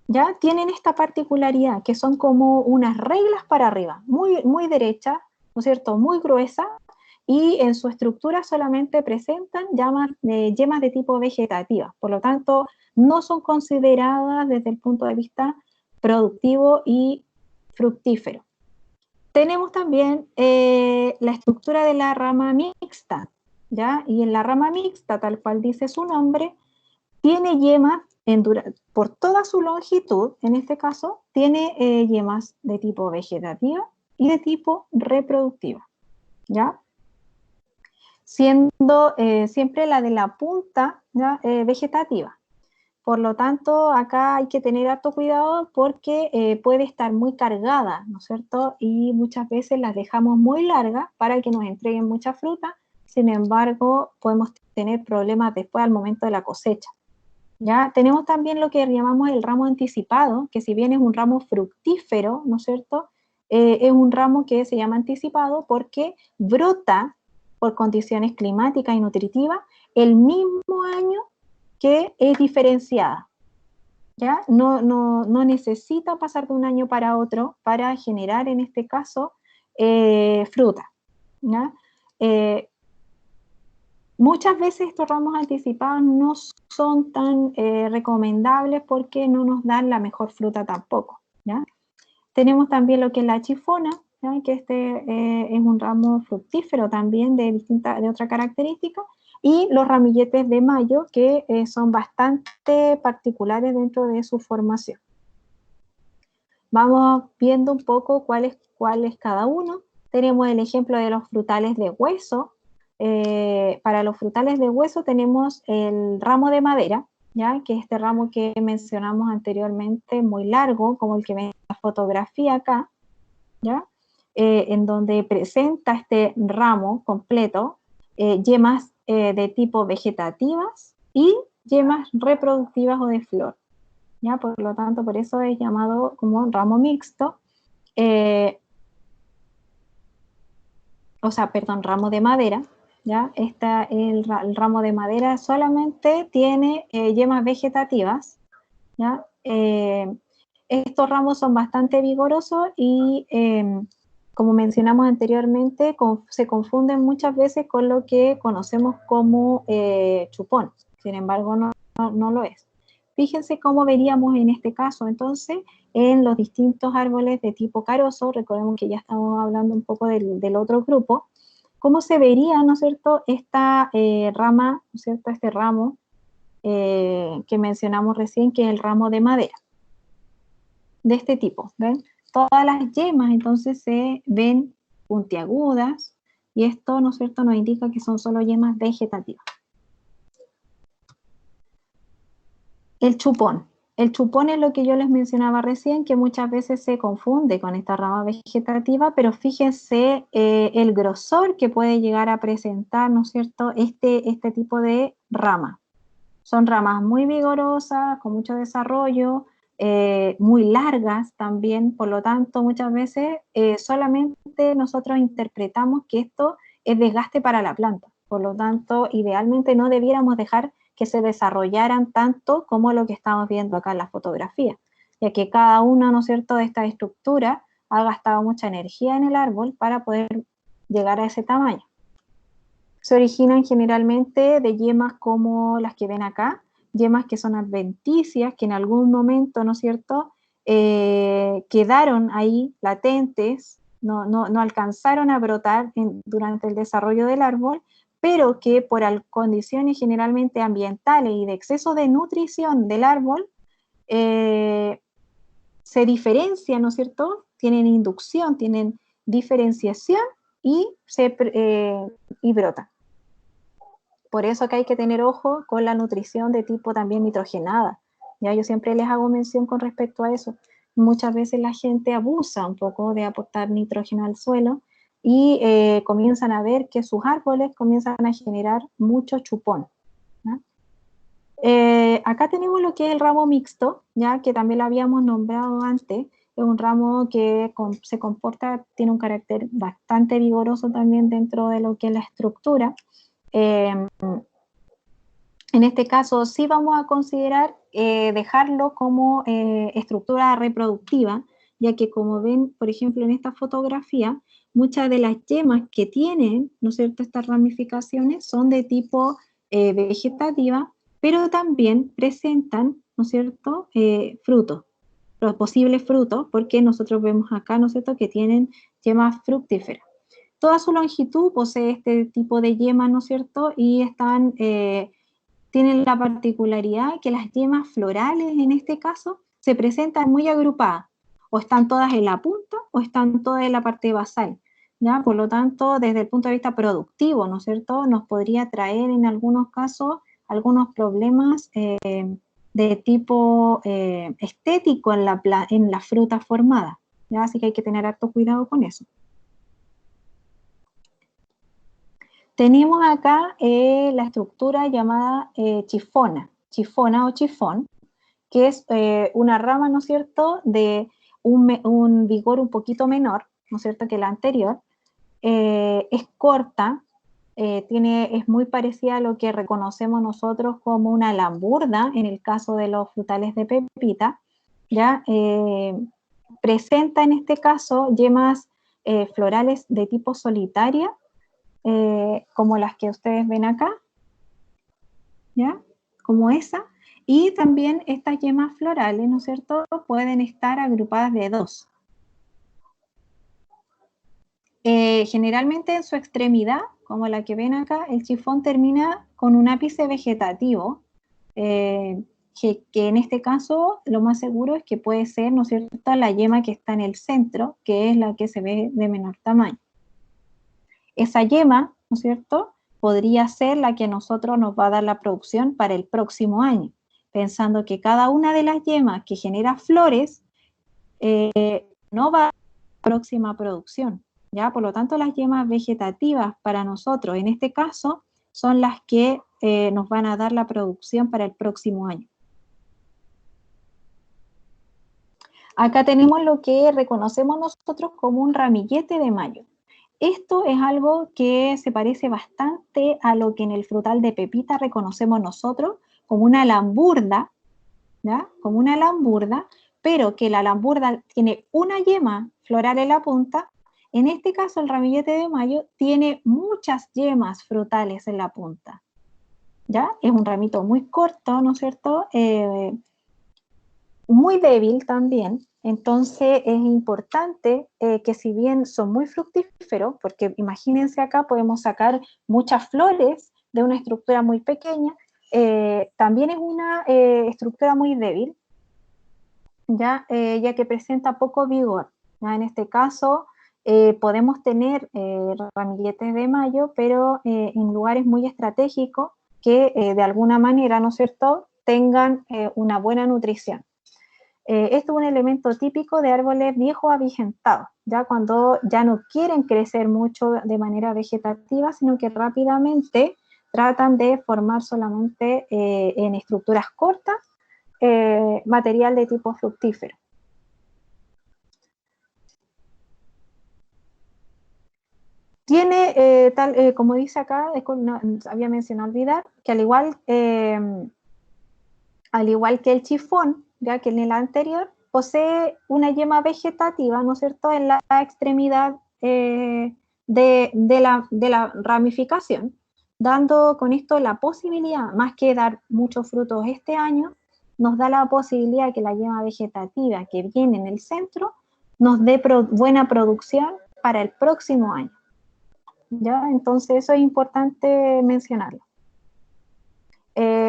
¿Ya? Tienen esta particularidad, que son como unas reglas para arriba, muy, muy derechas, ¿no es cierto?, muy gruesas, y en su estructura solamente presentan yemas de tipo vegetativa, por lo tanto no son consideradas desde el punto de vista productivo y fructífero. Tenemos también la estructura de la rama mixta, ¿ya? Y en la rama mixta, tal cual dice su nombre, tiene yemas por toda su longitud, en este caso, tiene yemas de tipo vegetativa y de tipo reproductiva, ¿ya? Siendo siempre la de la punta, ¿ya? Vegetativa. Por lo tanto, acá hay que tener harto cuidado porque puede estar muy cargada, ¿no es cierto? Y muchas veces las dejamos muy largas para que nos entreguen mucha fruta, sin embargo, podemos tener problemas después al momento de la cosecha. ¿Ya? Tenemos también lo que llamamos el ramo anticipado, que si bien es un ramo fructífero, ¿no es cierto? Es un ramo que se llama anticipado porque brota por condiciones climáticas y nutritivas el mismo año que es diferenciada, ¿ya? No necesita pasar de un año para otro para generar, en este caso, fruta, ¿ya? Muchas veces estos ramos anticipados no son tan recomendables porque no nos dan la mejor fruta tampoco, ¿ya? Tenemos también lo que es la chifona, ¿ya? Que es un ramo fructífero también de otra característica, y los ramilletes de mayo que son bastante particulares dentro de su formación. Vamos viendo un poco cuál es cada uno. Tenemos el ejemplo de los frutales de hueso. Para los frutales de hueso tenemos el ramo de madera, ¿ya? Que es este ramo que mencionamos anteriormente, muy largo, como el que ven en la fotografía acá, ¿ya? En donde presenta este ramo completo, yemas de tipo vegetativas y yemas reproductivas o de flor, ¿ya? Por lo tanto, por eso es llamado como ramo mixto, ramo de madera, ¿ya? El ramo de madera solamente tiene yemas vegetativas, ¿ya? Estos ramos son bastante vigorosos y, como mencionamos anteriormente, se confunden muchas veces con lo que conocemos como chupón. Sin embargo, no lo es. Fíjense cómo veríamos en este caso, entonces, en los distintos árboles de tipo carozo. Recordemos que ya estamos hablando un poco del otro grupo. ¿Cómo se vería, ¿no es cierto?, esta rama, ¿no es cierto?, este ramo que mencionamos recién, que es el ramo de madera, de este tipo, ¿ven? Todas las yemas entonces se ven puntiagudas, y esto, ¿no es cierto?, nos indica que son solo yemas vegetativas. El chupón. El chupón es lo que yo les mencionaba recién, que muchas veces se confunde con esta rama vegetativa, pero fíjense el grosor que puede llegar a presentar, ¿no es cierto?, este tipo de rama. Son ramas muy vigorosas, con mucho desarrollo, muy largas también, por lo tanto, muchas veces solamente nosotros interpretamos que esto es desgaste para la planta. Por lo tanto, idealmente no debiéramos dejar que se desarrollaran tanto como lo que estamos viendo acá en la fotografía, ya que cada una, ¿no es cierto?, de estas estructuras ha gastado mucha energía en el árbol para poder llegar a ese tamaño. Se originan generalmente de yemas como las que ven acá, yemas que son adventicias, que en algún momento, ¿no es cierto?, quedaron ahí latentes, no alcanzaron a brotar durante el desarrollo del árbol, pero que por condiciones generalmente ambientales y de exceso de nutrición del árbol, se diferencian, ¿no es cierto?, tienen inducción, tienen diferenciación y brotan. Por eso que hay que tener ojo con la nutrición de tipo también nitrogenada. Ya yo siempre les hago mención con respecto a eso. Muchas veces la gente abusa un poco de aportar nitrógeno al suelo y comienzan a ver que sus árboles comienzan a generar mucho chupón, ¿no? Acá tenemos lo que es el ramo mixto, ya que también lo habíamos nombrado antes. Es un ramo que se comporta, tiene un carácter bastante vigoroso también dentro de lo que es la estructura. En este caso sí vamos a considerar dejarlo como estructura reproductiva, ya que como ven, por ejemplo, en esta fotografía, muchas de las yemas que tienen, ¿no es cierto?, estas ramificaciones son de tipo vegetativa, pero también presentan, ¿no es cierto?, frutos, los posibles frutos, porque nosotros vemos acá, ¿no es cierto?, que tienen yemas fructíferas. Toda su longitud posee este tipo de yemas, ¿no es cierto?, y están, tienen la particularidad que las yemas florales, en este caso, se presentan muy agrupadas, o están todas en la punta, o están todas en la parte basal, ¿ya? Por lo tanto, desde el punto de vista productivo, ¿no es cierto?, nos podría traer en algunos casos algunos problemas de tipo estético en la fruta formada, ¿ya? Así que hay que tener harto cuidado con eso. Tenemos acá la estructura llamada chifona o chifón, que es una rama, ¿no es cierto?, de un vigor un poquito menor, ¿no es cierto?, que la anterior. Es corta, es muy parecida a lo que reconocemos nosotros como una lamburda, en el caso de los frutales de pepita, ¿ya? Presenta en este caso yemas florales de tipo solitaria, como las que ustedes ven acá, ¿ya? Como esa, y también estas yemas florales, ¿no es cierto?, pueden estar agrupadas de dos. Generalmente en su extremidad, como la que ven acá, el chifón termina con un ápice vegetativo, que en este caso lo más seguro es que puede ser, ¿no es cierto?, la yema que está en el centro, que es la que se ve de menor tamaño. Esa yema, ¿no es cierto?, podría ser la que a nosotros nos va a dar la producción para el próximo año, pensando que cada una de las yemas que genera flores no va a la próxima producción, ¿ya? Por lo tanto, las yemas vegetativas para nosotros, en este caso, son las que nos van a dar la producción para el próximo año. Acá tenemos lo que reconocemos nosotros como un ramillete de mayo. Esto es algo que se parece bastante a lo que en el frutal de pepita reconocemos nosotros como una lamburda, ¿ya? Como una lamburda, pero que la lamburda tiene una yema floral en la punta. En este caso, el ramillete de mayo tiene muchas yemas frutales en la punta, ¿ya? Es un ramito muy corto, ¿no es cierto?, muy débil también. Entonces es importante que, si bien son muy fructíferos, porque imagínense acá podemos sacar muchas flores de una estructura muy pequeña, también es una estructura muy débil, ya que presenta poco vigor, ¿ya? En este caso podemos tener ramilletes de mayo, pero en lugares muy estratégicos que de alguna manera, ¿no es cierto?, tengan una buena nutrición. Esto es un elemento típico de árboles viejos avigentados, ya cuando ya no quieren crecer mucho de manera vegetativa, sino que rápidamente tratan de formar solamente en estructuras cortas material de tipo fructífero. Tiene, como dice acá, había mencionado olvidar, que al igual que el chifón, ya que en el anterior, posee una yema vegetativa, ¿no es cierto?, en la extremidad de la ramificación, dando con esto la posibilidad, más que dar muchos frutos este año, nos da la posibilidad de que la yema vegetativa que viene en el centro nos dé buena producción para el próximo año, ¿ya? Entonces eso es importante mencionarlo.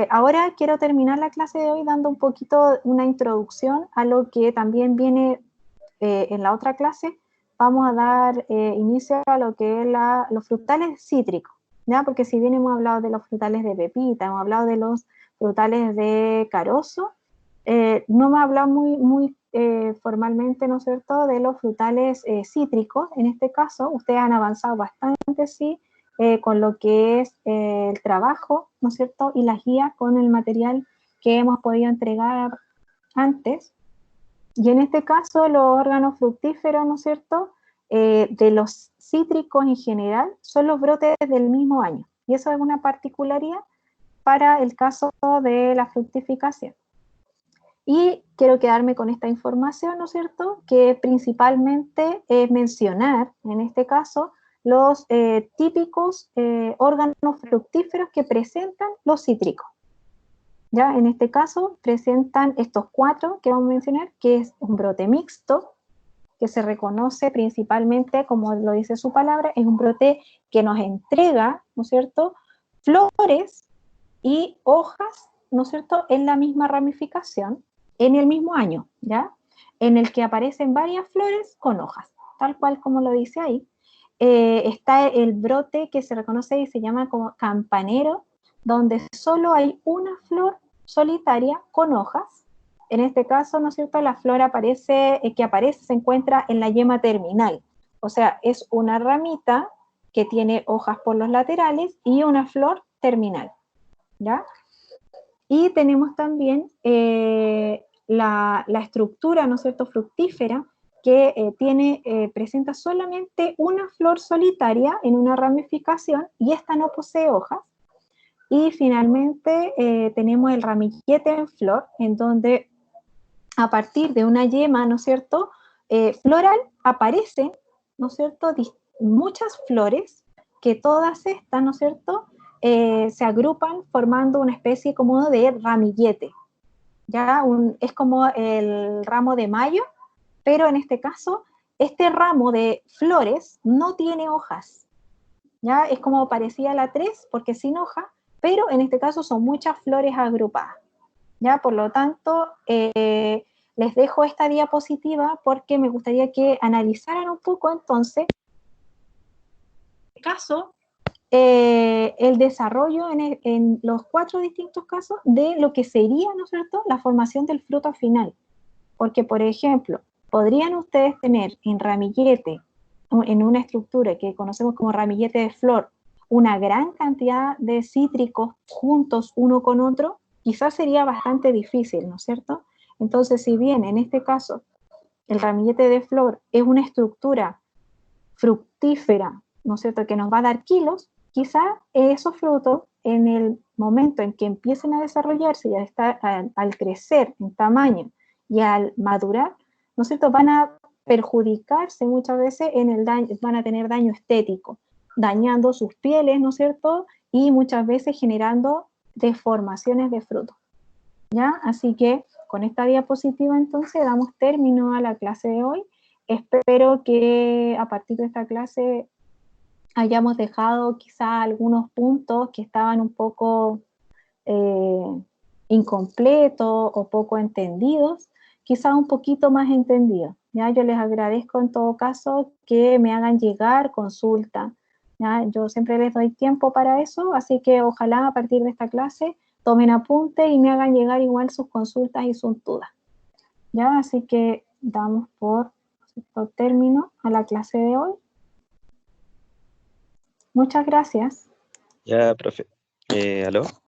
Ahora quiero terminar la clase de hoy dando un poquito una introducción a lo que también viene en la otra clase. Vamos a dar inicio a lo que es los frutales cítricos, ¿ya? Porque si bien hemos hablado de los frutales de pepita, hemos hablado de los frutales de carozo, no hemos hablado muy formalmente, ¿no es cierto?, de los frutales cítricos. En este caso, ustedes han avanzado bastante, sí, con lo que es el trabajo, ¿no es cierto?, y las guías con el material que hemos podido entregar antes. Y en este caso, los órganos fructíferos, ¿no es cierto?, de los cítricos en general, son los brotes del mismo año. Y eso es una particularidad para el caso de la fructificación. Y quiero quedarme con esta información, ¿no es cierto?, que principalmente es mencionar, en este caso, los típicos órganos fructíferos que presentan los cítricos. Ya, en este caso, presentan estos 4 que vamos a mencionar, que es un brote mixto, que se reconoce principalmente, como lo dice su palabra, es un brote que nos entrega, ¿no es cierto?, flores y hojas, ¿no es cierto?, en la misma ramificación, en el mismo año, ¿ya? En el que aparecen varias flores con hojas, tal cual como lo dice ahí. Está el brote que se reconoce y se llama como campanero, donde solo hay una flor solitaria con hojas. En este caso, ¿no es cierto?, la flor que aparece se encuentra en la yema terminal. O sea, es una ramita que tiene hojas por los laterales y una flor terminal, ¿ya? Y tenemos también la estructura, ¿no es cierto?, fructífera, que presenta solamente una flor solitaria en una ramificación y esta no posee hojas. Y finalmente tenemos el ramillete en flor, en donde a partir de una yema, ¿no es cierto?, floral, aparecen, ¿no es cierto?, muchas flores que todas estas, ¿no es cierto?, se agrupan formando una especie como de ramillete. ¿Ya? Es como el ramo de mayo, pero en este caso, este ramo de flores no tiene hojas. ¿Ya? Es como parecía la 3, porque sin hoja, pero en este caso son muchas flores agrupadas. ¿Ya? Por lo tanto, les dejo esta diapositiva porque me gustaría que analizaran un poco entonces, en este caso, el desarrollo en los 4 distintos casos de lo que sería, ¿no es cierto?, la formación del fruto final. Porque, por ejemplo, podrían ustedes tener en ramillete, en una estructura que conocemos como ramillete de flor, una gran cantidad de cítricos juntos uno con otro, quizás sería bastante difícil, ¿no es cierto? Entonces, si bien en este caso el ramillete de flor es una estructura fructífera, ¿no es cierto?, que nos va a dar kilos, quizá esos frutos, en el momento en que empiecen a desarrollarse y al crecer en tamaño y al madurar, ¿no es cierto?, van a perjudicarse muchas veces en el daño, van a tener daño estético, dañando sus pieles, ¿no es cierto?, y muchas veces generando deformaciones de fruto, ¿ya? Así que con esta diapositiva entonces damos término a la clase de hoy. Espero que a partir de esta clase hayamos dejado quizá algunos puntos que estaban un poco incompletos o poco entendidos, quizá un poquito más entendidos. ¿Ya? Yo les agradezco en todo caso que me hagan llegar consulta. ¿Ya? Yo siempre les doy tiempo para eso, así que ojalá a partir de esta clase tomen apunte y me hagan llegar igual sus consultas y sus dudas. ¿Ya? Así que damos por término a la clase de hoy. Muchas gracias. Ya, profe. ¿Aló?